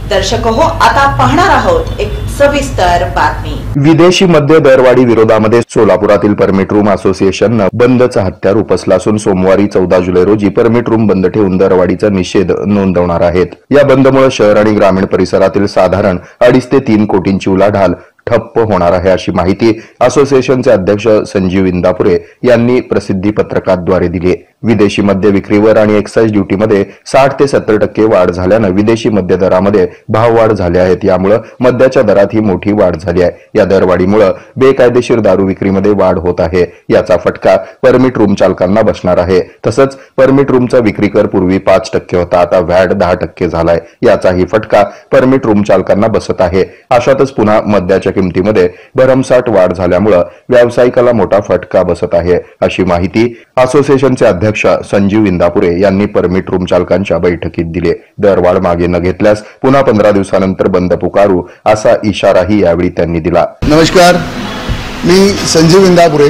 दर्शक हो, आता पाहणार आहोत एक सविस्तर बातमी। विदेशी मद्य दरवाढी विरोधामध्ये सोलापुरातील परमिट रूम असोसिएशननं बंदचा हत्यार उपसला असून सोमवारी 14 जुलै रोजी परमिट रूम बंद ठेवून दरवाढीचा निषेध नोंदवणार आहेत। या बंदमुळे शहर आणि ग्रामीण परिसरातील साधारण 2.5 ते 3 कोटींची उलाढाल ठप्प होणार आहे, अशी माहिती असोसिएशनचे अध्यक्ष संजीव इंदापुरे यांनी प्रसिद्धी पत्रकाद्वारे दिली। विदेशी मद्य विक्रीवर आणि एक्साइज ड्युटीमध्ये 60 ते 70% वाढ झाल्यानं विदेशी मद्य दरामध्ये भाववाढ झाली आहे। यामुळे मद्याच्या दरात ही मोठी वाढ झाली आहे। या दरवाढीमुळे बेकायदेशीर दारू विक्रीमध्ये वाढ होत आहे। याचा फटका परमिट रूम चालकांना बसणार आहे। तसंच परमिट रूमचा विक्री कर पूर्वी 5% होता, आता व्हॅट 10% झालाय। याचाही फटका परमिट रूम चालकांना बसत आहे। अशातच पुन्हा मद्याच्या किमतीमध्ये भरमसाठ वाढ झाल्यामुळे व्यावसायिकाला मोठा फटका बसत आहे, अशी माहिती असोसिएशनचे अध्यक्ष संजीव इंदापुरे यांनी परमिट रूम चालकांच्या बैठकीत दिली। दरवाढ मागे न घेतल्यास पुन्हा 15 दिवसानंतर बंद पुकारू, असा इशाराही यावेळी त्यांनी दिला। नमस्कार, मी संजीव इंदापुरे,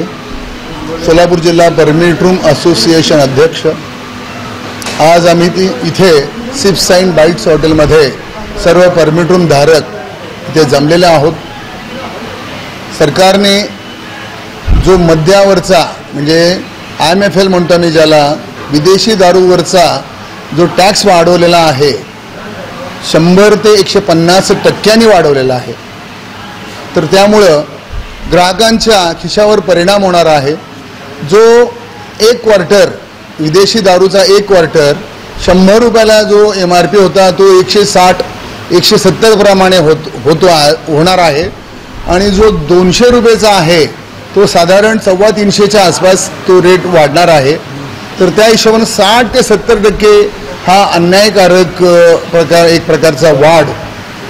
सोलापूर जिल्हा परमिट रूम असोसिएशन अध्यक्ष। आज आम्ही इथे सिप्स अँड बाईट्स हॉटेलमध्ये सर्व परमिट रूम धारक इथे जमलेले आहोत। सरकारने जो मद्यावरचा म्हणजे IMFL म्हणतो मी ज्याला, विदेशी दारूवरचा जो टॅक्स वाढवलेला आहे 100 ते 150% वाढवलेला आहे, तर त्यामुळं ग्राहकांच्या खिशावर परिणाम होणार आहे। जो एक क्वार्टर विदेशी दारूचा एक क्वार्टर 100 रुपयाला जो MRP होता तो 160-170 प्रमाणे होणार आहे, आणि जो 200 रुपयाचा आहे तो साधारण 325च्या आसपास तो रेट वाढणार आहे। तर त्या हिशोबाने 60 ते 70% हा अन्यायकारक एक प्रकारचा वाढ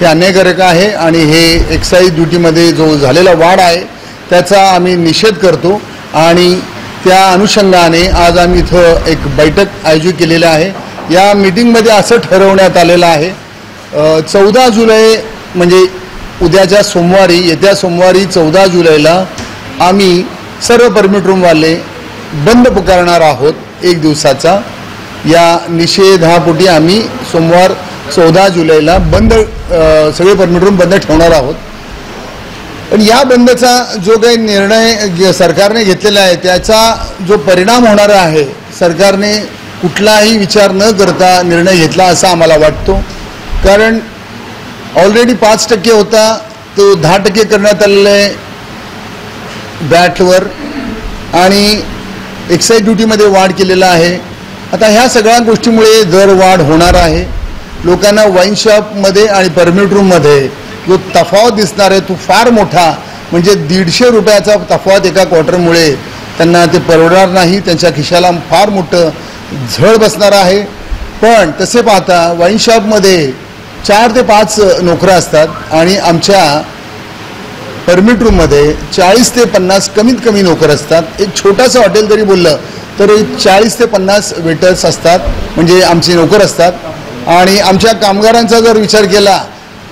हे अन्यायकारक आहे, आणि हे एक्साइज ड्युटीमध्ये जो झालेला वाढ आहे त्याचा आम्ही निषेध करतो। आणि त्या अनुषंगाने आज आम्ही इथं एक बैठक आयोजित केलेली आहे। या मीटिंगमध्ये असं ठरवण्यात आलेलं आहे 14 जुलै म्हणजे उद्याच्या सोमवारी, येत्या सोमवारी 14 जुलैला आम्ही सर्व परमिट रूमवाले बंद पुकारणार आहोत 1 दिवसाचा। या निषेधापोटी आम्ही सोमवार 14 जुलैला बंद सगळे परमिट रूम बंद ठेवणार आहोत। पण या बंदचा जो काही निर्णय सरकारने घेतलेला आहे त्याचा जो परिणाम होणार आहे, सरकारने कुठलाही विचार न करता निर्णय घेतला असा आम्हाला वाटतो। कारण ऑलरेडी 5% होता तो 10% करण्यात आलेला आहे बॅटवर, आणि एक्साइज ड्युटीमध्ये वाढ केलेला आहे। आता ह्या सगळ्या गोष्टीमुळे दर वाढ होणार आहे। लोकांना वाईन शॉपमध्ये आणि परमिट रूममध्ये जो तफावत दिसणार आहे तो फार मोठा, म्हणजे 150 रुपयाचा तफावत एका क्वार्टरमुळे त्यांना ते परवडणार नाही, त्यांच्या खिशाला फार मोठं झळ बसणार आहे। पण तसे पाहता वाईन शॉपमध्ये 4 ते 5 नोकरं असतात, आणि आमच्या परमिट रूममध्ये 40 ते 50 कमीत कमी नोकर असतात। एक छोटासा हॉटेल जरी बोललं तर 40 ते 50 वेटर्स असतात, म्हणजे आमचे नोकर असतात। आणि आमच्या कामगारांचा जर विचार केला,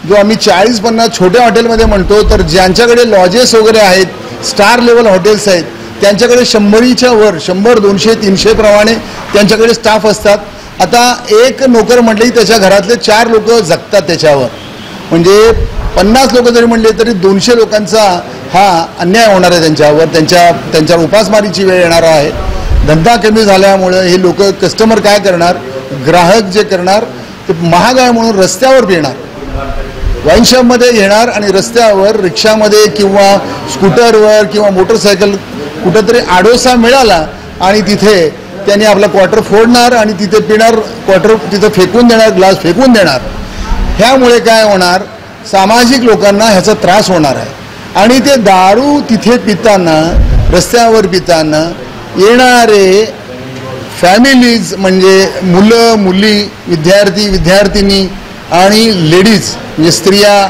जो आम्ही 40-50 छोट्या हॉटेलमध्ये म्हणतो, तर ज्यांच्याकडे लॉजेस वगैरे आहेत, स्टार लेवल हॉटेल्स आहेत, त्यांच्याकडे 100च्या वर 100, 200, 300 प्रमाणे त्यांच्याकडे स्टाफ असतात। आता एक नोकर म्हटले की त्याच्या घरातले 4 लोक जगतात त्याच्यावर, म्हणजे 50 लोक जरी म्हणले तरी 200 लोकांचा हा अन्याय होणार आहे त्यांच्यावर, त्यांच्या उपासमारीची वेळ येणार आहे। धंदा कमी झाल्यामुळे हे लोक कस्टमर काय करणार, ग्राहक जे करणार ते महाग आहे म्हणून रस्त्यावर येणार, वाईन शॉपमध्ये येणार, आणि रस्त्यावर रिक्षामध्ये किंवा स्कूटरवर किंवा मोटरसायकल कुठंतरी आडोसा मिळाला आणि तिथे त्यांनी आपला क्वार्टर फोडणार आणि तिथे पिणार, क्वार्टर तिथं फेकून देणार, ग्लास फेकून देणार। ह्यामुळे काय होणार, सामाजिक लोकांना ह्याचा त्रास होणार आहे। आणि ते दारू तिथे पिताना, रस्त्यावर पिताना येणारे फॅमिलीज म्हणजे मुलं मुली, विद्यार्थी विद्यार्थिनी आणि लेडीज म्हणजे स्त्रिया,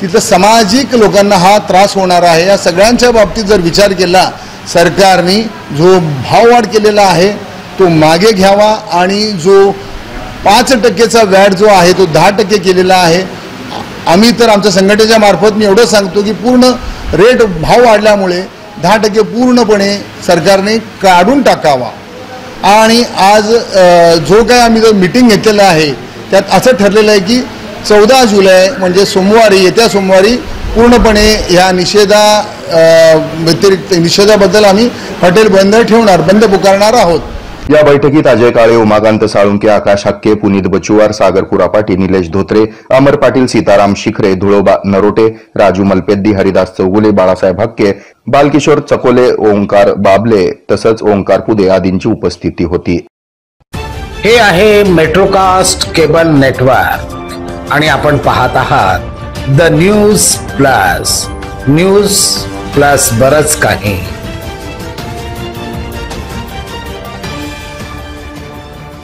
तिथं सामाजिक लोकांना हा त्रास होणार आहे। या सगळ्यांच्या बाबतीत जर विचार केला सरकारने, जो भाववाढ केलेला आहे तो मागे घ्यावा, आणि जो 5%चा व्हॅट जो आहे तो 10% केलेला आहे। आम्ही तर आमच्या संघटनेच्या मार्फत मी एवढं सांगतो की पूर्ण रेट भाव वाढल्यामुळे 10% पूर्णपणे सरकारने काढून टाकावा। आणि आज जो काय आम्ही जो मीटिंग घेतलेला आहे त्यात असं ठरलेलं आहे की 14 जुलै म्हणजे सोमवारी, येत्या सोमवारी पूर्णपणे ह्या निषेधाबद्दल आम्ही हॉटेल बंद ठेवणार, बंद पुकारणार आहोत. या बैठकीत अजय काळे, उमाकांत साळुंके, आकाश हक्के, पुनीत बचुवार, सागर कुरापाटी, निलेश धोत्रे, अमर पाटील, सीताराम शिखरे, धुळोबा नरोटे, राजू मलपेद्दी, हरिदास चौगुले, बाळासाहेब हक्के, बालकिशोर चकोले, ओंकार बाबले तसंच ओंकार पुदे आदींची उपस्थिती होती. हे आहे मेट्रोकास्ट केबल नेटवर्क आणि आपण पाहत आहात द न्यूज प्लस बरच काही.